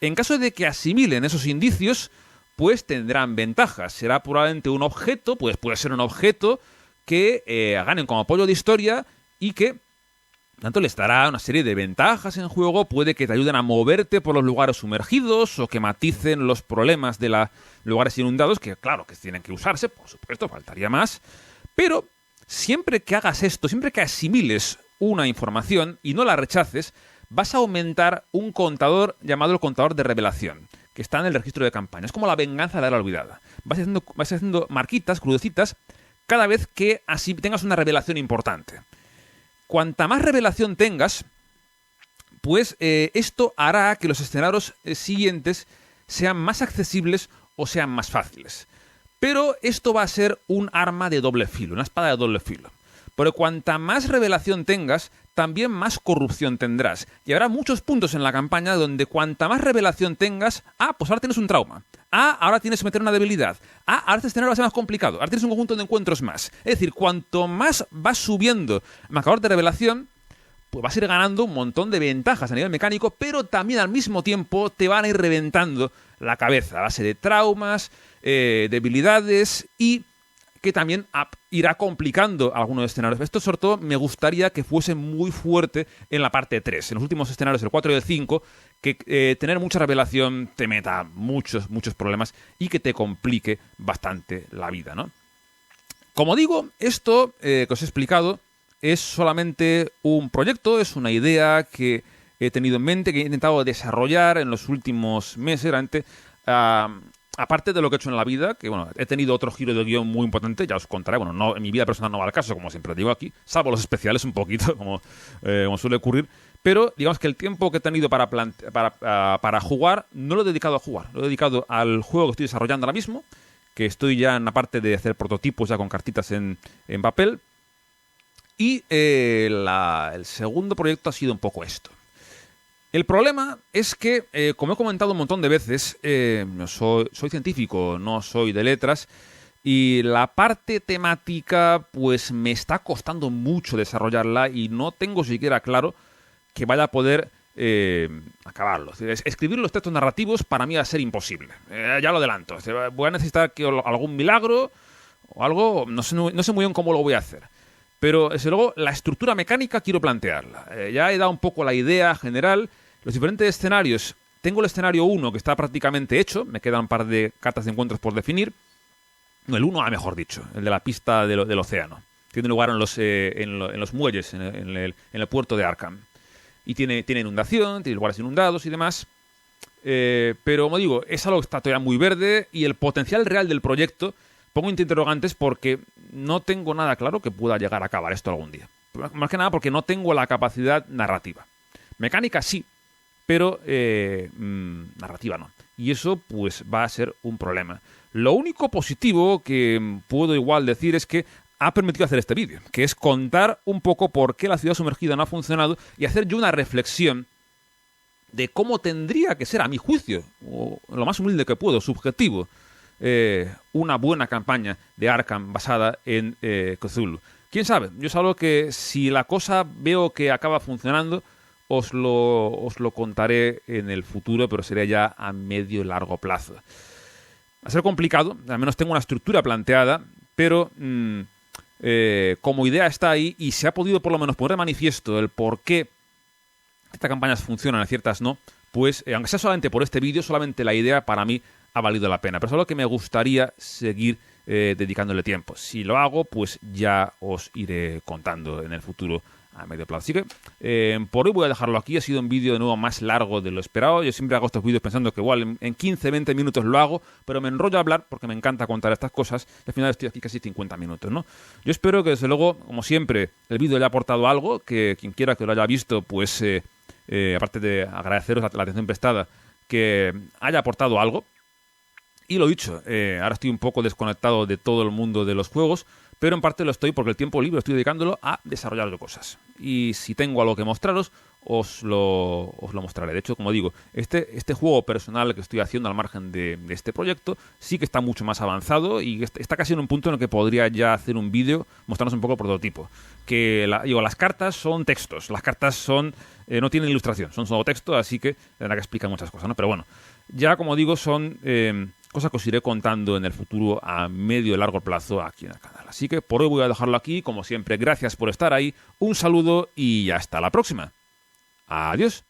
En caso de que asimilen esos indicios, pues tendrán ventajas. Será probablemente un objeto, pues puede ser un objeto que ganen como apoyo de historia y que, tanto, les dará una serie de ventajas en juego. Puede que te ayuden a moverte por los lugares sumergidos o que maticen los problemas de los lugares inundados, que claro, que tienen que usarse, por supuesto, faltaría más. Pero siempre que hagas esto, siempre que asimiles una información y no la rechaces, vas a aumentar un contador llamado el contador de revelación, que está en el registro de campaña. Es como la venganza de la olvidada. Vas haciendo marquitas, crucecitas, cada vez que así tengas una revelación importante. Cuanta más revelación tengas, pues esto hará que los escenarios siguientes sean más accesibles o sean más fáciles. Pero esto va a ser un arma de doble filo, una espada de doble filo. Pero cuanta más revelación tengas, también más corrupción tendrás. Y habrá muchos puntos en la campaña donde cuanta más revelación tengas, pues ahora tienes un trauma. Ahora tienes que meter una debilidad. Ahora este escenario va a ser más complicado. Ahora tienes un conjunto de encuentros más. Es decir, cuanto más vas subiendo el marcador de revelación, pues vas a ir ganando un montón de ventajas a nivel mecánico, pero también al mismo tiempo te van a ir reventando la cabeza a base de traumas, debilidades y que también irá complicando algunos escenarios. Esto sobre todo me gustaría que fuese muy fuerte en la parte 3. En los últimos escenarios, el 4 y el 5, que tener mucha revelación te meta muchos problemas y que te complique bastante la vida, ¿no? Como digo, esto que os he explicado es solamente un proyecto, es una idea que he tenido en mente, que he intentado desarrollar en los últimos meses, aparte de lo que he hecho en la vida, que bueno, he tenido otro giro de guión muy importante, ya os contaré, bueno, no, en mi vida personal no va al caso, como siempre digo aquí, salvo los especiales un poquito, como suele ocurrir, pero digamos que el tiempo que he tenido para jugar, no lo he dedicado a jugar, lo he dedicado al juego que estoy desarrollando ahora mismo, que estoy ya en la parte de hacer prototipos ya con cartitas en papel, y el segundo proyecto ha sido un poco esto. El problema es que, como he comentado un montón de veces, soy científico, no soy de letras, y la parte temática pues me está costando mucho desarrollarla y no tengo siquiera claro que vaya a poder acabarlo. Escribir los textos narrativos para mí va a ser imposible. Ya lo adelanto. Voy a necesitar algún milagro o algo, no sé muy bien cómo lo voy a hacer. Pero, desde luego, la estructura mecánica quiero plantearla. Ya he dado un poco la idea general. Los diferentes escenarios. Tengo el escenario 1 que está prácticamente hecho. Me quedan un par de cartas de encuentros por definir. No, el 1A, mejor dicho. El de la pista del océano. Tiene lugar en los muelles, en el puerto de Arkham. Y tiene inundación, tiene lugares inundados y demás. Pero, como digo, es algo que está todavía muy verde. Y el potencial real del proyecto, pongo interrogantes porque no tengo nada claro que pueda llegar a acabar esto algún día. Más que nada porque no tengo la capacidad narrativa. Mecánica sí, pero narrativa no. Y eso pues va a ser un problema. Lo único positivo que puedo igual decir es que ha permitido hacer este vídeo, que es contar un poco por qué la ciudad sumergida no ha funcionado y hacer yo una reflexión de cómo tendría que ser, a mi juicio, o lo más humilde que puedo, subjetivo, una buena campaña de Arkham basada en Cthulhu. ¿Quién sabe? Yo es algo que si la cosa veo que acaba funcionando, os lo contaré en el futuro, pero sería ya a medio y largo plazo. Va a ser complicado, al menos tengo una estructura planteada, pero como idea está ahí y se ha podido por lo menos poner de manifiesto el por qué estas campañas funcionan y ciertas no, pues aunque sea solamente por este vídeo, solamente la idea para mí ha valido la pena. Pero es algo que me gustaría seguir dedicándole tiempo. Si lo hago, pues ya os iré contando en el futuro a medio plazo. Así que por hoy voy a dejarlo aquí. Ha sido un vídeo de nuevo más largo de lo esperado. Yo siempre hago estos vídeos pensando que igual en 15-20 minutos lo hago, pero me enrollo a hablar porque me encanta contar estas cosas y al final estoy aquí casi 50 minutos, ¿no? Yo espero que desde luego, como siempre, el vídeo haya aportado algo, que quien quiera que lo haya visto, pues aparte de agradeceros la atención prestada, que haya aportado algo. Y lo dicho, ahora estoy un poco desconectado de todo el mundo de los juegos, pero en parte lo estoy porque el tiempo libre lo estoy dedicándolo a desarrollar cosas. Y si tengo algo que mostraros, os lo mostraré. De hecho, como digo, este juego personal que estoy haciendo al margen de este proyecto sí que está mucho más avanzado y está casi en un punto en el que podría ya hacer un vídeo mostrarnos un poco el prototipo. Las cartas son textos, las cartas no tienen ilustración, son solo texto, así que tendrá que explicar muchas cosas, ¿no? Pero bueno, ya como digo, son cosas que os iré contando en el futuro a medio y largo plazo aquí en el canal. Así que por hoy voy a dejarlo aquí. Como siempre, gracias por estar ahí, un saludo y hasta la próxima. Adiós.